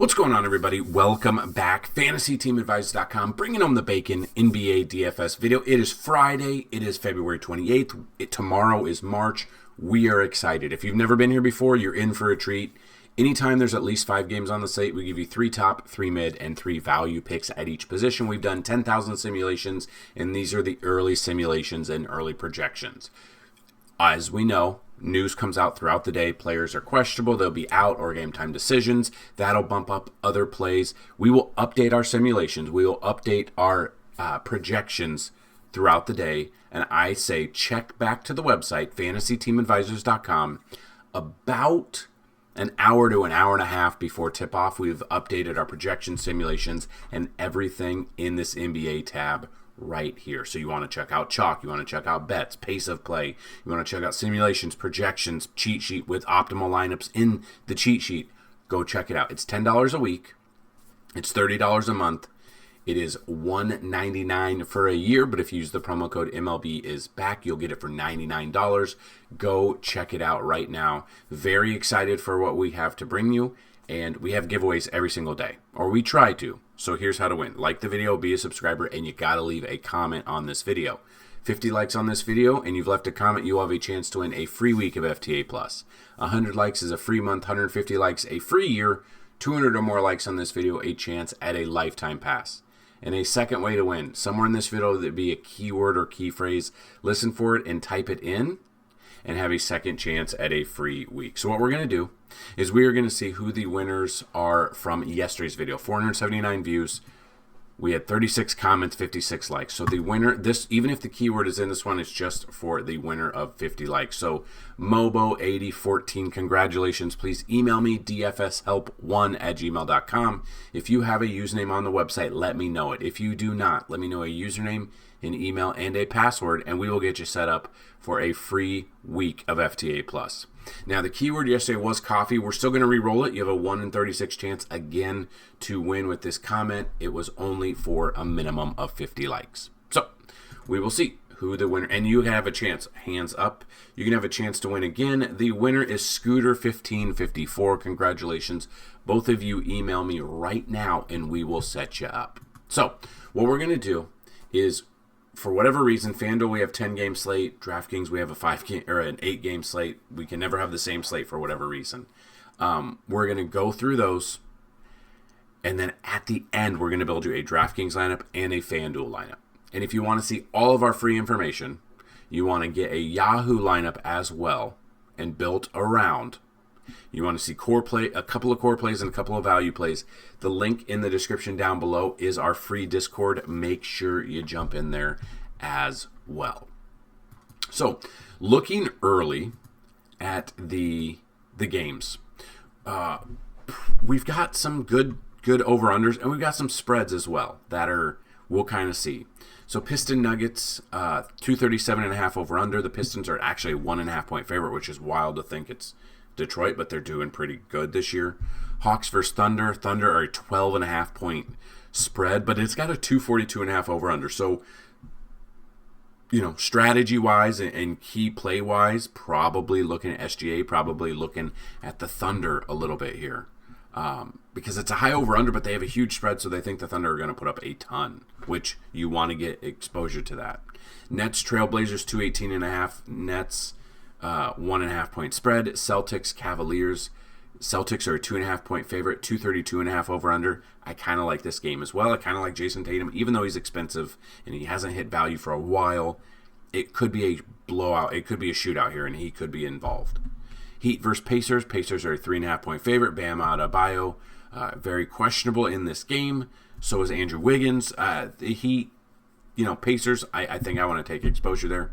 What's going on, everybody? Welcome back. FantasyTeamAdvisors.com, bringing home the bacon, NBA DFS video. It is Friday. It is February 28th. Tomorrow is March. We are excited. If you've never been here before, you're in for a treat. Anytime there's at least 5 games on the slate, we give you 3 top, 3 mid, and 3 value picks at each position. We've done 10,000 simulations, and these are the early simulations and early projections. As we know, news comes out throughout the day. Players are questionable. They'll be out or game time decisions. That'll bump up other plays. We will update our simulations. We will update our projections throughout the day. And I say check back to the website, FantasyTeamAdvisors.com, about an hour to an hour and a half before tip-off. We've updated our projection simulations and everything in this NBA tab right here. So you want to check out chalk, you want to check out bets, pace of play, you want to check out simulations, projections, cheat sheet with optimal lineups in the cheat sheet. Go check it out. It's $10 a week. It's $30 a month. It is $199 for a year, but if you use the promo code MLB is back, you'll get it for $99. Go check it out right now. Very excited for what we have to bring you, and we have giveaways every single day, or we try to. So here's how to win. Like the video, be a subscriber, and you got to leave a comment on this video. 50 likes on this video, and you've left a comment, you will have a chance to win a free week of FTA+. 100 likes is a free month, 150 likes, a free year, 200 or more likes on this video, a chance at a lifetime pass. And a second way to win, somewhere in this video there'd be a keyword or key phrase. Listen for it and type it in, and have a second chance at a free week. So what we're going to do is we are going to see who the winners are from yesterday's video. 479 views. We had 36 comments, 56 likes. So the winner, this, even if the keyword is in this one, it's just for the winner of 50 likes. So Mobo8014, congratulations. Please email me, dfshelp1@gmail.com. If you have a username on the website, let me know it. If you do not, let me know a username, an email, and a password, and we will get you set up for a free week of FTA+. Now, the keyword yesterday was coffee. We're still going to re-roll it. You have a 1 in 36 chance again to win with this comment. It was only for a minimum of 50 likes. So we will see who the winner, and you have a chance. Hands up. You can have a chance to win again. The winner is Scooter1554. Congratulations. Both of you email me right now, and we will set you up. So what we're going to do is, for whatever reason, FanDuel, we have 10-game slate. DraftKings, we have a 5-game or an 8-game slate. We can never have the same slate for whatever reason. We're going to go through those, and then at the end, we're going to build you a DraftKings lineup and a FanDuel lineup. And if you want to see all of our free information, you want to get a Yahoo lineup as well and built around. You want to see core play, a couple of core plays and a couple of value plays. The link in the description down below is our free Discord. Make sure you jump in there as well. So, looking early at the games, we've got some good over-unders, and we've got some spreads as well that we'll kind of see. So Piston Nuggets, 237.5 over-under. The Pistons are actually a 1.5 point favorite, which is wild to think it's Detroit, but they're doing pretty good this year. Hawks versus Thunder. Thunder are a 12.5 point spread, but it's got a 242.5 over-under. So, strategy-wise and key play-wise, probably looking at SGA, probably looking at the Thunder a little bit here. Because it's a high over-under, but they have a huge spread, so they think the Thunder are going to put up a ton, which you want to get exposure to that. Nets, Trailblazers, 218.5. Nets, 1.5 point spread. Celtics, Cavaliers. Celtics are a 2.5 point favorite, 232.5 over-under. I kind of like this game as well. I kind of like Jason Tatum, even though he's expensive and he hasn't hit value for a while. It could be a blowout. It could be a shootout here, and he could be involved. Heat versus Pacers. Pacers are a 3.5 point favorite. Bam Adebayo, very questionable in this game. So is Andrew Wiggins. The Heat, Pacers, I think I want to take exposure there.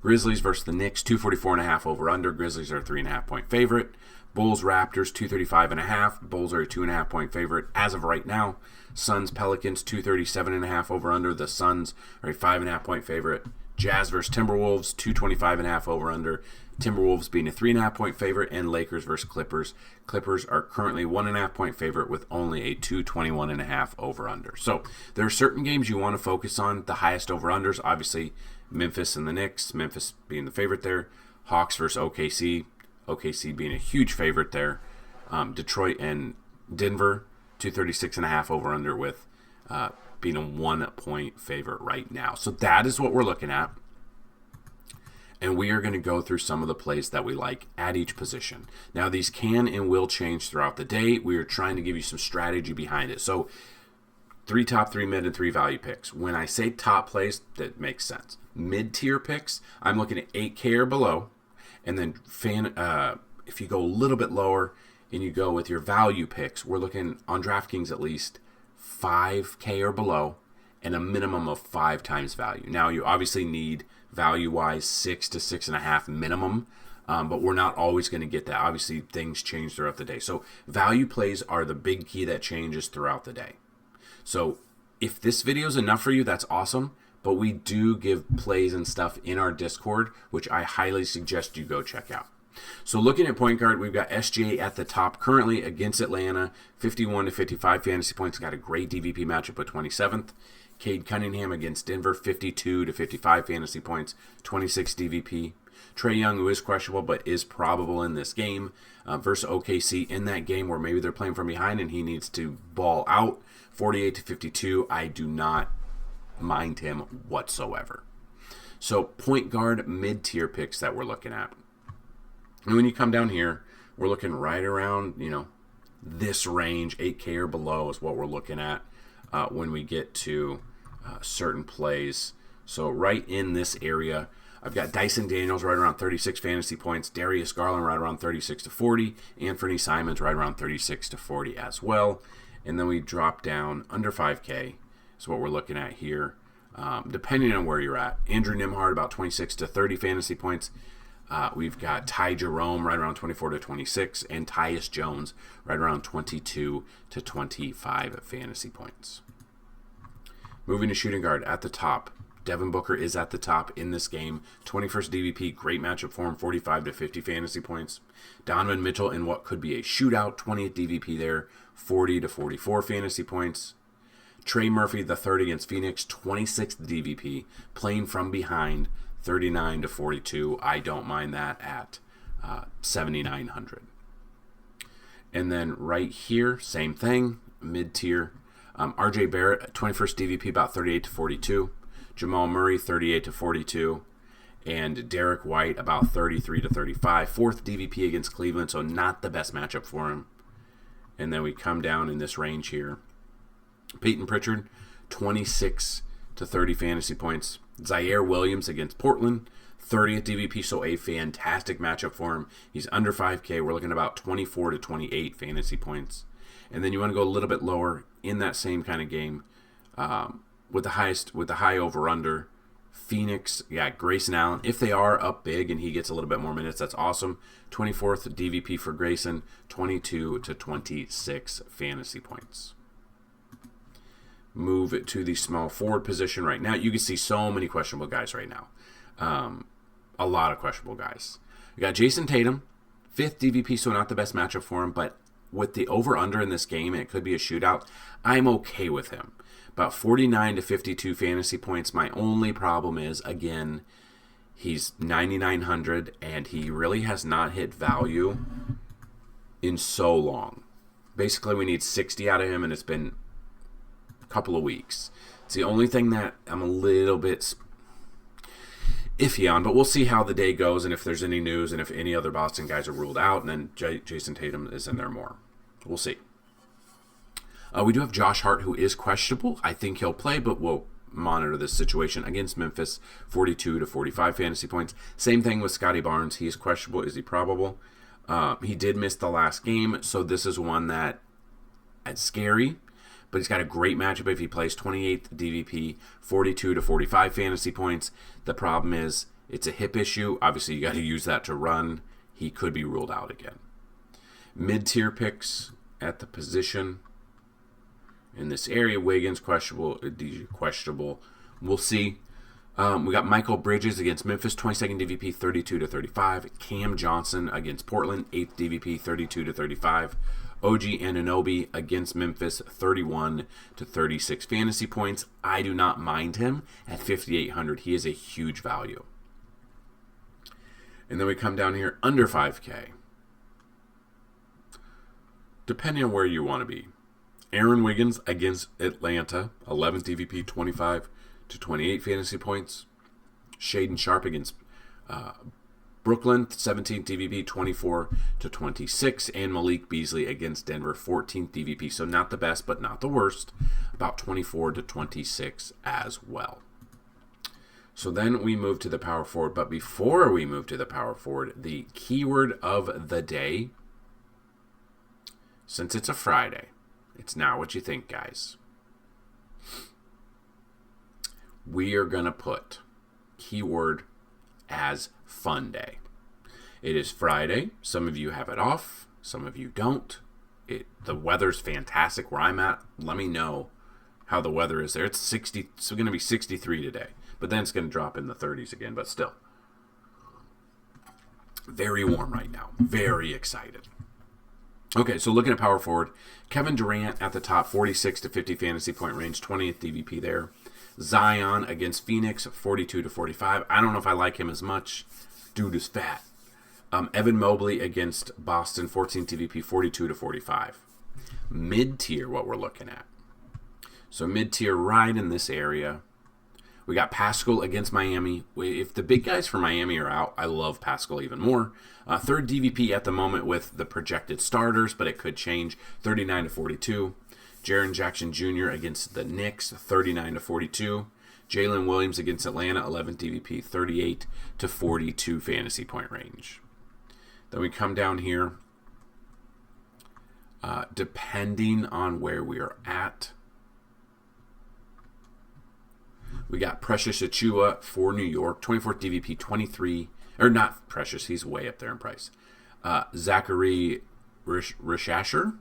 Grizzlies versus the Knicks, 244.5 over-under. Grizzlies are a 3.5 point favorite. Bulls, Raptors, 235.5. Bulls are a 2.5 point favorite as of right now. Suns, Pelicans, 237.5 over-under. The Suns are a 5.5 point favorite. Jazz versus Timberwolves, 225.5 over-under. Timberwolves being a 3.5 point favorite. And Lakers versus Clippers. Clippers are currently 1.5 point favorite with only a 221.5 over-under. So there are certain games you want to focus on. The highest over-unders, obviously, Memphis and the Knicks. Memphis being the favorite there. Hawks versus OKC. OKC being a huge favorite there. Detroit and Denver. 236.5 over under with being a 1-point favorite right now. So that is what we're looking at. And we are going to go through some of the plays that we like at each position. Now, these can and will change throughout the day. We are trying to give you some strategy behind it. So 3 top, 3 mid, and 3 value picks. When I say top plays, that makes sense. Mid-tier picks, I'm looking at 8K or below. And then if you go a little bit lower and you go with your value picks, we're looking on DraftKings at least 5K or below and a minimum of 5 times value. Now, you obviously need value-wise 6 to 6.5 minimum, but we're not always going to get that. Obviously, things change throughout the day. So value plays are the big key that changes throughout the day. So if this video is enough for you, that's awesome. But we do give plays and stuff in our Discord, which I highly suggest you go check out. So looking at point guard, we've got SGA at the top currently against Atlanta, 51 to 55 fantasy points. Got a great DVP matchup with 27th. Cade Cunningham against Denver, 52 to 55 fantasy points, 26 DVP. Trae Young, who is questionable but is probable in this game, versus OKC in that game where maybe they're playing from behind and he needs to ball out, 48 to 52. I do not mind him whatsoever. So point guard mid-tier picks that we're looking at. And when you come down here, we're looking right around, this range, 8K or below is what we're looking at when we get to certain plays. So right in this area, I've got Dyson Daniels right around 36 fantasy points, Darius Garland right around 36 to 40, Anthony Simons right around 36 to 40 as well. And then we drop down under 5K is what we're looking at here, depending on where you're at. Andrew Nimhard about 26 to 30 fantasy points. We've got Ty Jerome right around 24 to 26, and Tyus Jones right around 22 to 25 fantasy points. Moving to shooting guard at the top, Devin Booker is at the top in this game. 21st DVP, great matchup for him, 45 to 50 fantasy points. Donovan Mitchell in what could be a shootout, 20th DVP there, 40 to 44 fantasy points. Trey Murphy, the third against Phoenix, 26th DVP, playing from behind, 39 to 42. I don't mind that at 7,900. And then right here, same thing, mid-tier. RJ Barrett, 21st DVP, about 38 to 42. Jamal Murray, 38 to 42. And Derek White, about 33 to 35. Fourth DVP against Cleveland, so not the best matchup for him. And then we come down in this range here. Peyton Pritchard, 26 to 30 fantasy points. Zaire Williams against Portland, 30th DVP, so a fantastic matchup for him. He's under 5K. We're looking at about 24 to 28 fantasy points. And then you want to go a little bit lower in that same kind of game with the high over-under. Phoenix, Grayson Allen. If they are up big and he gets a little bit more minutes, that's awesome. 24th DVP for Grayson, 22 to 26 fantasy points. Move to the small forward position right now. You can see so many questionable guys right now. A lot of questionable guys. We got Jason Tatum, 5th DVP, so not the best matchup for him, but with the over-under in this game, and it could be a shootout, I'm okay with him. About 49 to 52 fantasy points. My only problem is, again, he's 9,900, and he really has not hit value in so long. Basically, we need 60 out of him, and it's been couple of weeks. It's the only thing that I'm a little bit iffy on, but we'll see how the day goes and if there's any news and if any other Boston guys are ruled out, and then Jason Tatum is in there more. We'll see. We do have Josh Hart, who is questionable. I think he'll play, but we'll monitor this situation against Memphis, 42 to 45 fantasy points. Same thing with Scotty Barnes. He is questionable. Is he probable? He did miss the last game, so this is one that it's scary. But he's got a great matchup if he plays 28th DVP, 42 to 45 fantasy points. The problem is it's a hip issue. Obviously, you got to use that to run. He could be ruled out again. Mid-tier picks at the position. In this area, Wiggins, questionable. We'll see. We got Michael Bridges against Memphis, 22nd DVP, 32 to 35. Cam Johnson against Portland, 8th DVP, 32 to 35. OG Anunoby against Memphis, 31 to 36 fantasy points. I do not mind him at 5,800. He is a huge value. And then we come down here under 5K. Depending on where you want to be. Aaron Wiggins against Atlanta, 11th DVP, 25 to 28 fantasy points. Shaden Sharp against Brooklyn, 17th DVP, 24 to 26. And Malik Beasley against Denver, 14th DVP. So not the best, but not the worst. About 24 to 26 as well. So then we move to the power forward. But before we move to the power forward, the keyword of the day, since it's a Friday, it's not what you think, guys. We are going to put keyword as fun day. It is Friday. Some of you have it off. Some of you don't. The weather's fantastic where I'm at. Let me know how the weather is there. It's 60. It's going to be 63 today. But then it's going to drop in the 30s again. But still, very warm right now. Very excited. Okay, so looking at power forward, Kevin Durant at the top, 46 to 50 fantasy point range, 20th DVP there. Zion against Phoenix, 42 to 45. I don't know if I like him as much. Dude is fat. Evan Mobley against Boston, 14th DVP, 42 to 45. Mid-tier, what we're looking at. So mid-tier right in this area. We got Pascal against Miami. If the big guys for Miami are out, I love Pascal even more. Third DVP at the moment with the projected starters, but it could change. 39 to 42. Jaren Jackson Jr. against the Knicks, 39 to 42. Jalen Williams against Atlanta, 11th DVP, 38 to 42 fantasy point range. Then we come down here. Depending on where we are at, we got Precious Achiuwa for New York, 24th DVP, 23, or not Precious, he's way up there in price. Zachary Rishasher,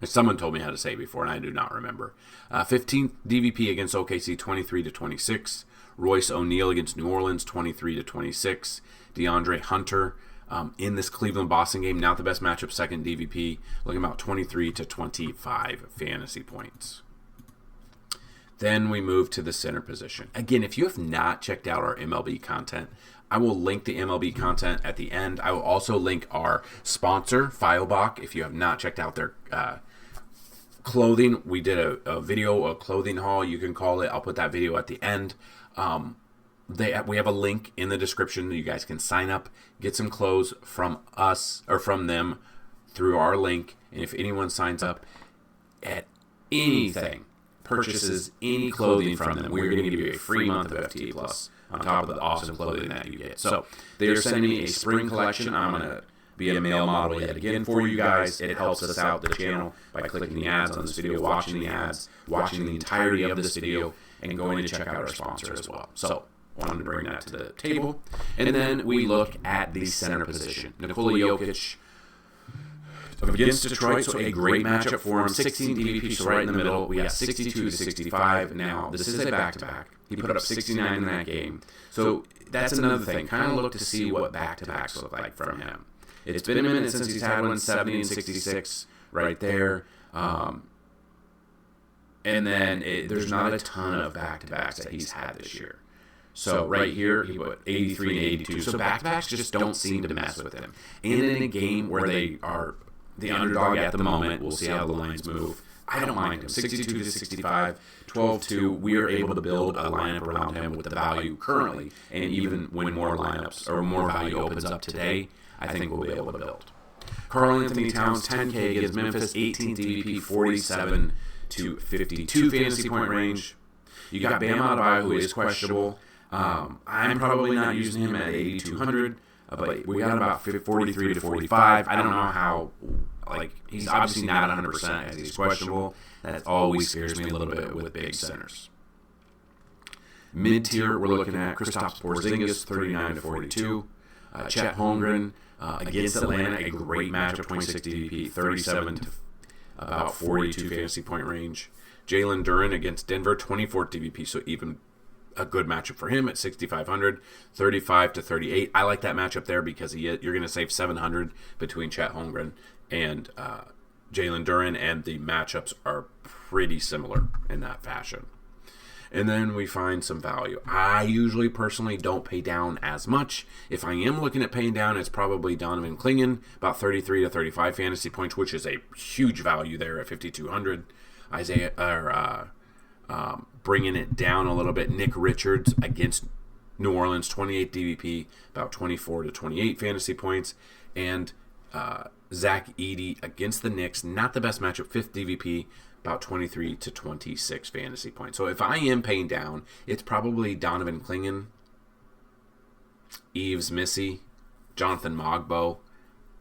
someone told me how to say it before, and I do not remember. 15th DVP against OKC, 23 to 26. Royce O'Neal against New Orleans, 23 to 26. DeAndre Hunter in this Cleveland-Boston game, not the best matchup, second DVP, looking about 23 to 25 fantasy points. Then we move to the center position. Again, if you have not checked out our MLB content, I will link the MLB content at the end. I will also link our sponsor, Filebach. If you have not checked out their clothing, we did a video, a clothing haul, you can call it. I'll put that video at the end. We have a link in the description that you guys can sign up, get some clothes from us or from them through our link. And if anyone signs up at anything, purchases any clothing from them, we're going to give you a free month of FT Plus on top of the awesome clothing that you get. So they're sending me a spring collection. I'm going to be a male model yet again for you guys. It helps us out, the channel, by clicking the ads on this video, watching the ads, watching the entirety of this video, and going to check out our sponsor as well. So wanted to bring that to the table. And then we look at the center position. Nikola Jokic against Detroit, so a great matchup for him. 16 DVP, so right in the middle. We got 62 to 65. Now, this is a back-to-back. He put up 69 in that game. So that's another thing. Kind of look to see what back-to-backs look like from him. It's been a minute since he's had one, 70 and 66 right there. And then there's not a ton of back-to-backs that he's had this year. So right here, he put 83 and 82. So back-to-backs just don't seem to mess with him. And in a game where they are the underdog at the moment, we'll see how the lines move. I don't mind him. 62 to 65, 12-2. We are able to build a lineup around him with the value currently. And even when more lineups or more value opens up today, I think we'll be able to build. Karl Anthony Towns, 10K against Memphis, 18 DVP, 47 to 52 fantasy point range. You got Bam Adebayo, who is questionable. I'm probably not using him at 8,200. But we got about 43 to 45. I don't know how, he's obviously not 100% as he's questionable. That always scares me a little bit with big centers. Mid-tier, we're looking at Kristaps Porzingis, 39 to 42. Chet Holmgren against Atlanta, a great matchup, 26 DVP, 37 to about 42 fantasy point range. Jalen Duren against Denver, 24 DVP, so even a good matchup for him at 6,500, 35 to 38. I like that matchup there because you're going to save 700 between Chet Holmgren and Jalen Duren, and the matchups are pretty similar in that fashion. And then we find some value. I usually personally don't pay down as much. If I am looking at paying down, it's probably Donovan Clingan, about 33 to 35 fantasy points, which is a huge value there at 5,200. Bringing it down a little bit. Nick Richards against New Orleans, 28 DVP, about 24 to 28 fantasy points. And Zach Edey against the Knicks, not the best matchup, 5th DVP, about 23 to 26 fantasy points. So if I am paying down, it's probably Donovan Clingan, Yves Missy, Jonathan Mogbo,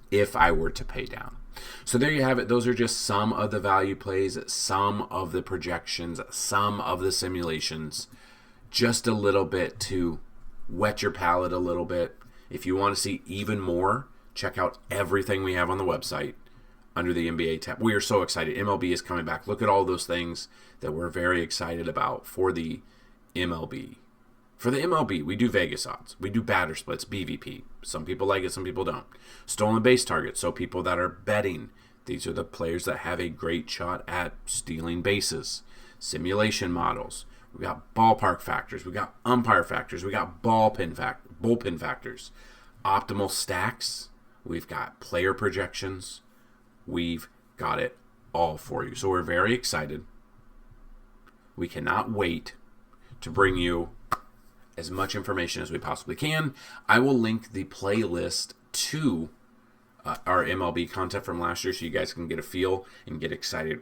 if I were to pay down. So there you have it. Those are just some of the value plays, some of the projections, some of the simulations, just a little bit to wet your palate a little bit. If you want to see even more, check out everything we have on the website under the NBA tab. We are so excited. MLB is coming back. Look at all those things that we're very excited about for the MLB. For the MLB, we do Vegas odds. We do batter splits, BVP. Some people like it, some people don't. Stolen base targets, so people that are betting. These are the players that have a great shot at stealing bases. Simulation models. We got ballpark factors. We got umpire factors. We got bullpen factors. Optimal stacks. We've got player projections. We've got it all for you. So we're very excited. We cannot wait to bring you as much information as we possibly can. I will link the playlist to our MLB content from last year so you guys can get a feel and get excited.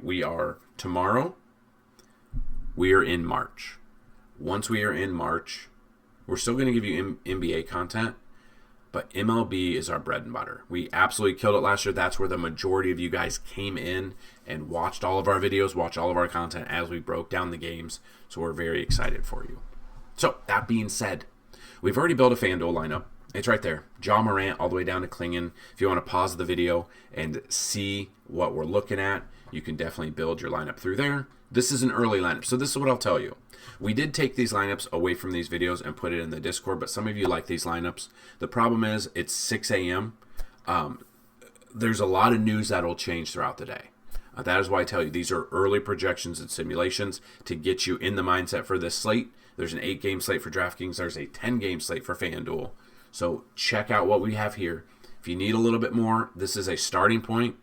Tomorrow, we are in March. Once we are in March, we're still going to give you NBA content, but MLB is our bread and butter. We absolutely killed it last year. That's where the majority of you guys came in and watched all of our videos, watched all of our content as we broke down the games. So we're very excited for you. So that being said, we've already built a FanDuel lineup. It's right there. John Morant all the way down to Clingan. If you want to pause the video and see what we're looking at, you can definitely build your lineup through there. This is an early lineup, so this is what I'll tell you. We did take these lineups away from these videos and put it in the Discord, but some of you like these lineups. The problem is it's 6 a.m. There's a lot of news that will change throughout the day. That is why I tell you these are early projections and simulations to get you in the mindset for this slate. There's an 8-game slate for DraftKings. There's a 10-game slate for FanDuel. So check out what we have here. If you need a little bit more, this is a starting point.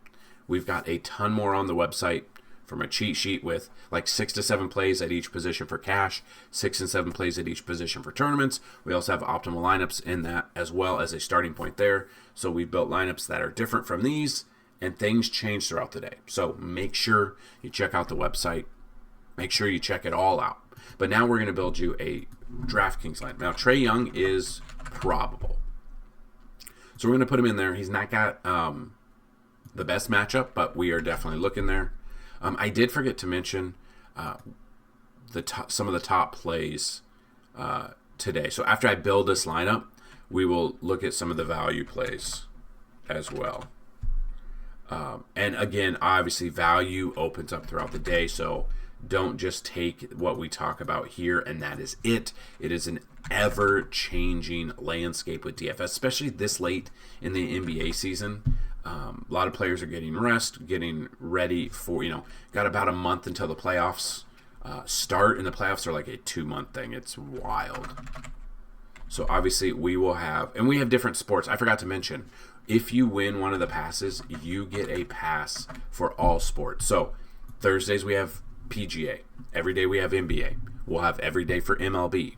We've got a ton more on the website from a cheat sheet with like 6 to 7 plays at each position for cash, 6 and 7 plays at each position for tournaments. We also have optimal lineups in that as well as a starting point there. So we've built lineups that are different from these, and things change throughout the day. So make sure you check out the website. Make sure you check it all out. But now we're going to build you a DraftKings lineup. Now, Trae Young is probable. So we're going to put him in there. He's not got the best matchup, but we are definitely looking there. I did forget to mention some of the top plays today. So after I build this lineup, we will look at some of the value plays as well. And again, obviously, value opens up throughout the day, so don't just take what we talk about here and that is it. It is an ever-changing landscape with DFS, especially this late in the NBA season. A lot of players are getting rest, getting ready for, got about a month until the playoffs start, and the playoffs are like a 2-month thing. It's wild. So obviously we will have, and we have different sports. I forgot to mention, if you win one of the passes, you get a pass for all sports. So Thursdays we have PGA. Every day we have NBA. We'll have every day for MLB.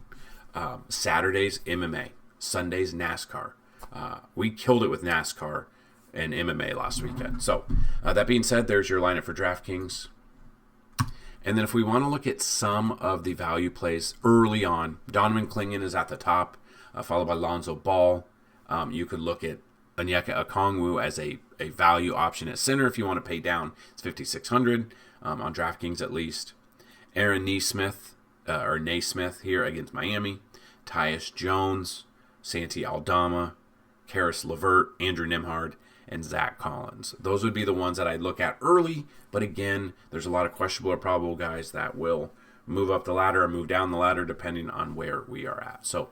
Saturdays, MMA. Sundays, NASCAR. We killed it with NASCAR and MMA last weekend. So that being said, there's your lineup for DraftKings. And then if we want to look at some of the value plays early on, Donovan Clingan is at the top, followed by Lonzo Ball. You could look at Onyeka Okongwu as a value option at center if you want to pay down. It's $5,600 on DraftKings at least. Aaron Naismith here against Miami. Tyus Jones, Santi Aldama, Karis LeVert, Andrew Nembhard, and Zach Collins. Those would be the ones that I'd look at early, but again, there's a lot of questionable or probable guys that will move up the ladder or move down the ladder depending on where we are at. So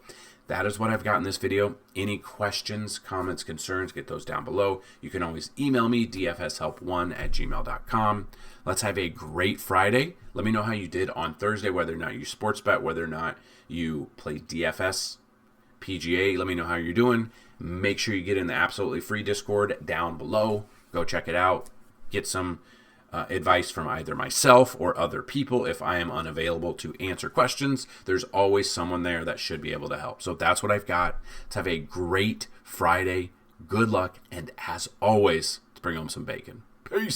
that is what I've got in this video. Any questions, comments, concerns, get those down below. You can always email me, dfshelp1@gmail.com. Let's have a great Friday. Let me know how you did on Thursday, whether or not you sports bet, whether or not you play DFS, PGA. Let me know how you're doing. Make sure you get in the absolutely free Discord down below. Go check it out. Get some advice from either myself or other people. If I am unavailable to answer questions, there's always someone there that should be able to help. So that's what I've got. Let's have a great Friday. Good luck. And as always, let's bring home some bacon. Peace.